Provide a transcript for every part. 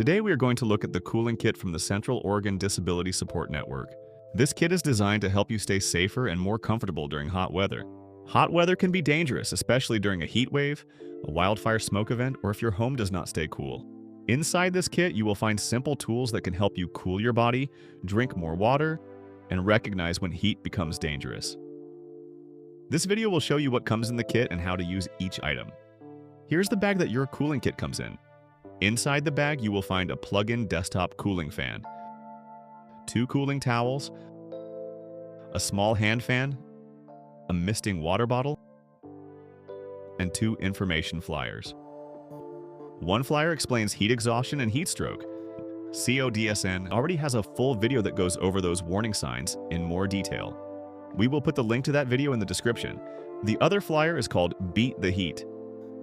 Today we are going to look at the cooling kit from the Central Oregon Disability Support Network. This kit is designed to help you stay safer and more comfortable during hot weather. Hot weather can be dangerous, especially during a heat wave, a wildfire smoke event, or if your home does not stay cool. Inside this kit, you will find simple tools that can help you cool your body, drink more water, and recognize when heat becomes dangerous. This video will show you what comes in the kit and how to use each item. Here's the bag that your cooling kit comes in. Inside the bag, you will find a plug-in desktop cooling fan, 2 cooling towels, a small hand fan, a misting water bottle, and 2 information flyers. One flyer explains heat exhaustion and heat stroke. CODSN already has a full video that goes over those warning signs in more detail. We will put the link to that video in the description. The other flyer is called Beat the Heat.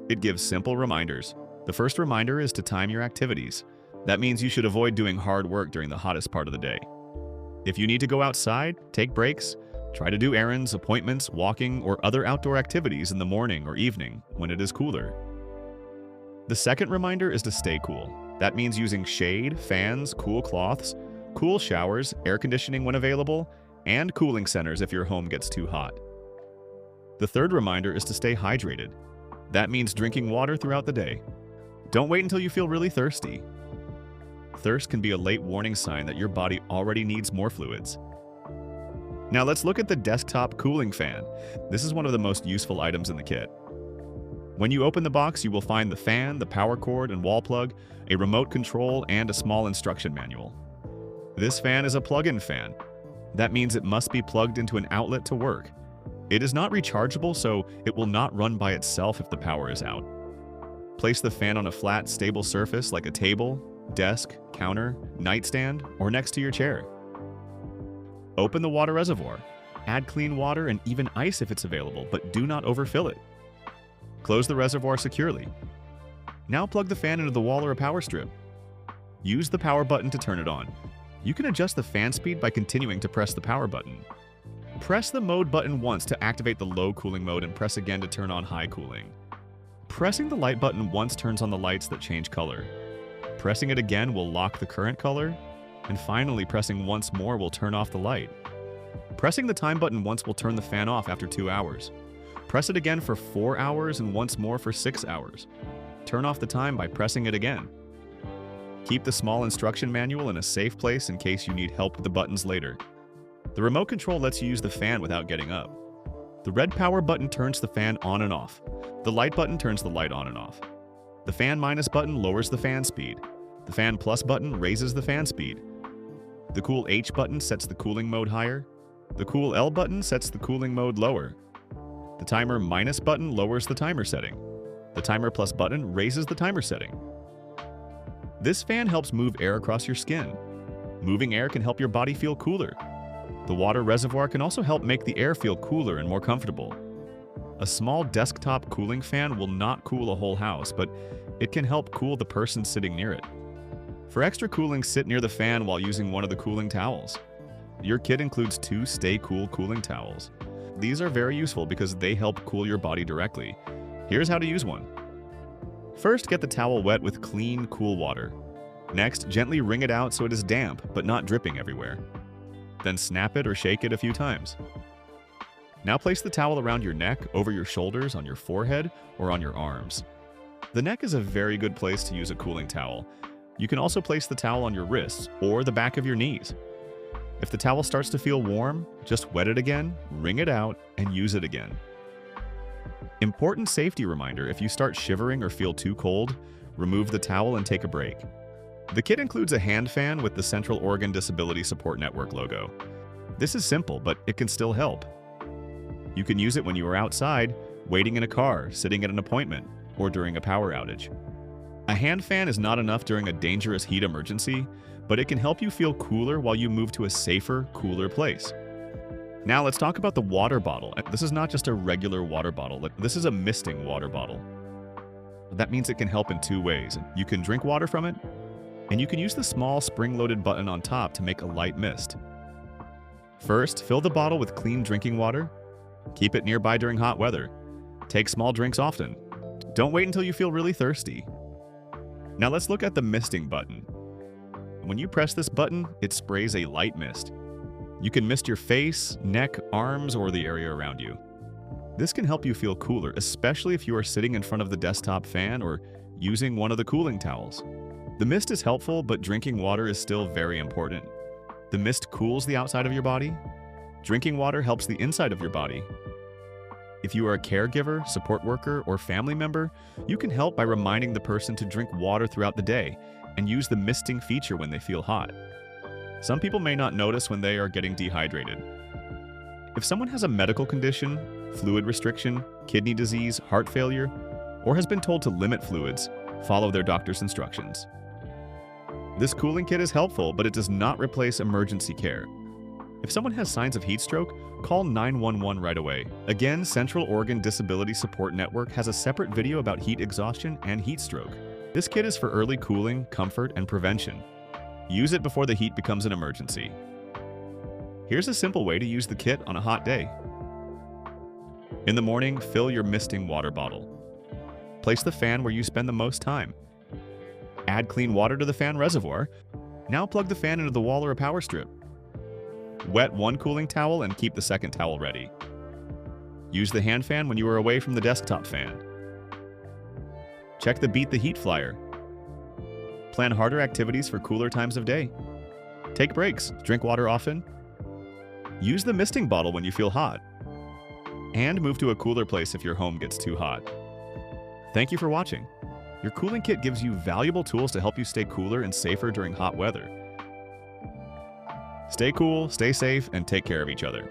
It gives simple reminders. The first reminder is to time your activities. That means you should avoid doing hard work during the hottest part of the day. If you need to go outside, take breaks, try to do errands, appointments, walking, or other outdoor activities in the morning or evening when it is cooler. The second reminder is to stay cool. That means using shade, fans, cool cloths, cool showers, air conditioning when available, and cooling centers if your home gets too hot. The third reminder is to stay hydrated. That means drinking water throughout the day. Don't wait until you feel really thirsty. Thirst can be a late warning sign that your body already needs more fluids. Now let's look at the desktop cooling fan. This is one of the most useful items in the kit. When you open the box, you will find the fan, the power cord and wall plug, a remote control, and a small instruction manual. This fan is a plug-in fan. That means it must be plugged into an outlet to work. It is not rechargeable, so it will not run by itself if the power is out. Place the fan on a flat, stable surface like a table, desk, counter, nightstand, or next to your chair. Open the water reservoir. Add clean water and even ice if it's available, but do not overfill it. Close the reservoir securely. Now plug the fan into the wall or a power strip. Use the power button to turn it on. You can adjust the fan speed by continuing to press the power button. Press the mode button once to activate the low cooling mode and press again to turn on high cooling. Pressing the light button once turns on the lights that change color. Pressing it again will lock the current color, and finally pressing once more will turn off the light. Pressing the time button once will turn the fan off after 2 hours. Press it again for 4 hours and once more for 6 hours. Turn off the time by pressing it again. Keep the small instruction manual in a safe place in case you need help with the buttons later. The remote control lets you use the fan without getting up. The red power button turns the fan on and off. The light button turns the light on and off. The fan minus button lowers the fan speed. The fan plus button raises the fan speed. The cool H button sets the cooling mode higher. The cool L button sets the cooling mode lower. The timer minus button lowers the timer setting. The timer plus button raises the timer setting. This fan helps move air across your skin. Moving air can help your body feel cooler. The water reservoir can also help make the air feel cooler and more comfortable. A small desktop cooling fan will not cool a whole house, but it can help cool the person sitting near it. For extra cooling, sit near the fan while using one of the cooling towels. Your kit includes 2 Stay Cool cooling towels. These are very useful because they help cool your body directly. Here's how to use one. First, get the towel wet with clean, cool water. Next, gently wring it out so it is damp, but not dripping everywhere. Then snap it or shake it a few times. Now place the towel around your neck, over your shoulders, on your forehead, or on your arms. The neck is a very good place to use a cooling towel. You can also place the towel on your wrists or the back of your knees. If the towel starts to feel warm, just wet it again, wring it out, and use it again. Important safety reminder: if you start shivering or feel too cold, remove the towel and take a break. The kit includes a hand fan with the Central Oregon Disability Support Network logo. This is simple, but it can still help. You can use it when you are outside, waiting in a car, sitting at an appointment, or during a power outage. A hand fan is not enough during a dangerous heat emergency, but it can help you feel cooler while you move to a safer, cooler place. Now let's talk about the water bottle. This is not just a regular water bottle. This is a misting water bottle. That means it can help in 2 ways. You can drink water from it, and you can use the small spring-loaded button on top to make a light mist. First, fill the bottle with clean drinking water. Keep it nearby during hot weather. Take small drinks often. Don't wait until you feel really thirsty. Now let's look at the misting button. When you press this button, it sprays a light mist. You can mist your face, neck, arms, or the area around you. This can help you feel cooler, especially if you are sitting in front of the desktop fan or using one of the cooling towels. The mist is helpful, but drinking water is still very important. The mist cools the outside of your body. Drinking water helps the inside of your body. If you are a caregiver, support worker, or family member, you can help by reminding the person to drink water throughout the day and use the misting feature when they feel hot. Some people may not notice when they are getting dehydrated. If someone has a medical condition, fluid restriction, kidney disease, heart failure, or has been told to limit fluids, follow their doctor's instructions. This cooling kit is helpful, but it does not replace emergency care. If someone has signs of heat stroke, call 911 right away. Again, Central Oregon Disability Support Network has a separate video about heat exhaustion and heat stroke. This kit is for early cooling, comfort, and prevention. Use it before the heat becomes an emergency. Here's a simple way to use the kit on a hot day. In the morning, fill your misting water bottle. Place the fan where you spend the most time. Add clean water to the fan reservoir. Now plug the fan into the wall or a power strip. Wet one cooling towel and keep the second towel ready. Use the hand fan when you are away from the desktop fan. Check the Beat the Heat flyer. Plan harder activities for cooler times of day. Take breaks, drink water often. Use the misting bottle when you feel hot. And move to a cooler place if your home gets too hot. Thank you for watching. Your cooling kit gives you valuable tools to help you stay cooler and safer during hot weather. Stay cool, stay safe, and take care of each other.